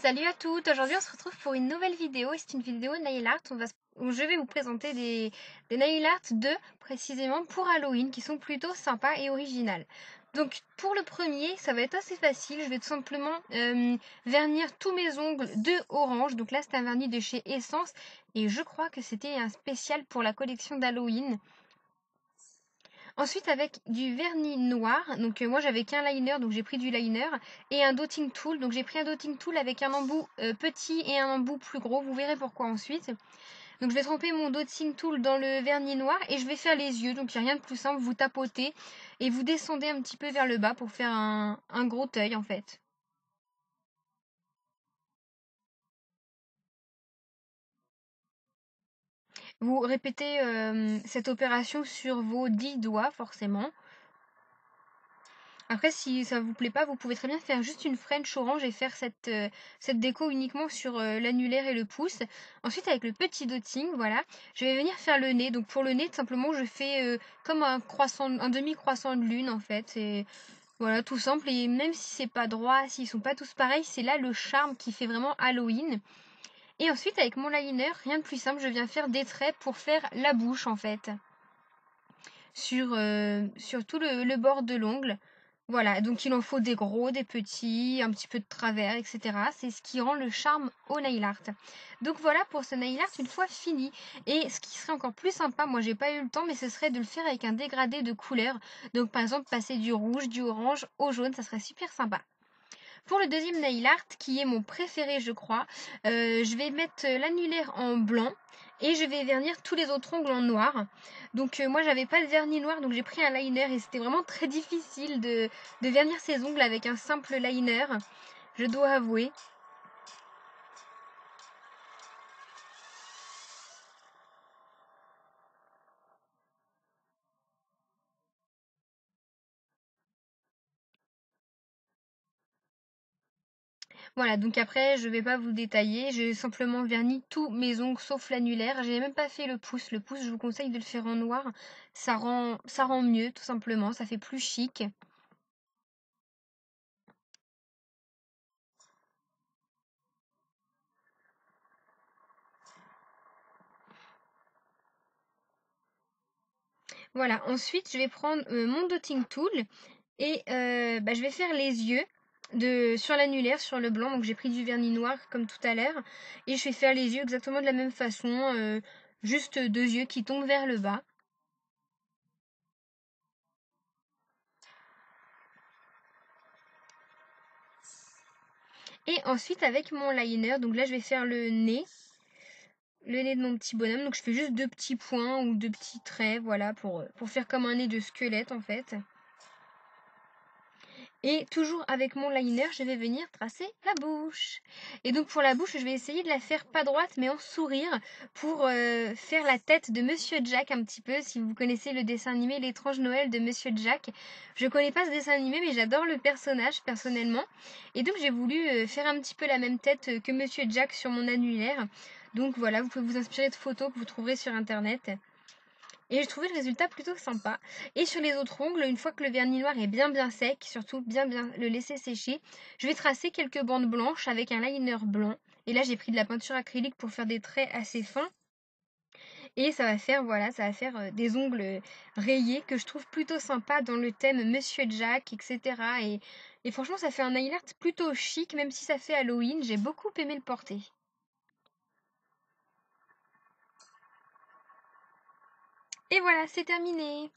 Salut à toutes, aujourd'hui on se retrouve pour une nouvelle vidéo et c'est une vidéo nail art où je vais vous présenter des nail art 2 précisément pour Halloween qui sont plutôt sympas et originales. Donc pour le premier ça va être assez facile, je vais tout simplement vernir tous mes ongles de orange. Donc là c'est un vernis de chez Essence et je crois que c'était un spécial pour la collection d'Halloween. Ensuite avec du vernis noir, donc moi j'avais qu'un liner donc j'ai pris du liner et un dotting tool, donc j'ai pris un dotting tool avec un embout petit et un embout plus gros, vous verrez pourquoi ensuite. Donc je vais tremper mon dotting tool dans le vernis noir et je vais faire les yeux, donc il n'y a rien de plus simple, vous tapotez et vous descendez un petit peu vers le bas pour faire un gros œil en fait. Vous répétez cette opération sur vos 10 doigts forcément. Après, si ça vous plaît pas, vous pouvez très bien faire juste une French orange et faire cette déco uniquement sur l'annulaire et le pouce. Ensuite, avec le petit dotting, voilà, je vais venir faire le nez. Donc pour le nez, tout simplement, je fais comme un croissant, un demi-croissant de lune en fait. Et voilà, tout simple. Et même si c'est pas droit, s'ils sont pas tous pareils, c'est là le charme qui fait vraiment Halloween. Et ensuite, avec mon liner, rien de plus simple, je viens faire des traits pour faire la bouche en fait sur tout le bord de l'ongle. Voilà, donc il en faut des gros, des petits, un petit peu de travers, etc. C'est ce qui rend le charme au nail art. Donc voilà pour ce nail art une fois fini. Et ce qui serait encore plus sympa, moi j'ai pas eu le temps, mais ce serait de le faire avec un dégradé de couleurs. Donc par exemple passer du rouge, du orange au jaune, ça serait super sympa. Pour le deuxième nail art, qui est mon préféré je crois, je vais mettre l'annulaire en blanc et je vais vernir tous les autres ongles en noir. Donc moi j'avais pas de vernis noir donc j'ai pris un liner et c'était vraiment très difficile de vernir ses ongles avec un simple liner, je dois avouer. Voilà, donc après je vais pas vous détailler, j'ai simplement verni tous mes ongles sauf l'annulaire, j'ai même pas fait le pouce. Le pouce je vous conseille de le faire en noir, ça rend mieux tout simplement, ça fait plus chic. Voilà, ensuite je vais prendre mon dotting tool et je vais faire les yeux sur l'annulaire, sur le blanc. Donc j'ai pris du vernis noir comme tout à l'heure et je vais faire les yeux exactement de la même façon, juste deux yeux qui tombent vers le bas. Et ensuite avec mon liner, donc là je vais faire le nez de mon petit bonhomme. Donc je fais juste deux petits points ou deux petits traits, voilà, pour faire comme un nez de squelette en fait. Et toujours avec mon liner, je vais venir tracer la bouche. Et donc pour la bouche, je vais essayer de la faire pas droite, mais en sourire, pour faire la tête de Monsieur Jack un petit peu. Si vous connaissez le dessin animé L'étrange Noël de Monsieur Jack. Je connais pas ce dessin animé, mais j'adore le personnage personnellement. Et donc j'ai voulu faire un petit peu la même tête que Monsieur Jack sur mon annulaire. Donc voilà, vous pouvez vous inspirer de photos que vous trouverez sur internet. Et j'ai trouvé le résultat plutôt sympa. Et sur les autres ongles, une fois que le vernis noir est bien sec, surtout bien le laisser sécher, je vais tracer quelques bandes blanches avec un liner blanc. Et là j'ai pris de la peinture acrylique pour faire des traits assez fins. Et ça va faire, voilà, ça va faire des ongles rayés que je trouve plutôt sympa dans le thème Monsieur Jack, etc. Et franchement ça fait un nail art plutôt chic, même si ça fait Halloween. J'ai beaucoup aimé le porter. Et voilà, c'est terminé.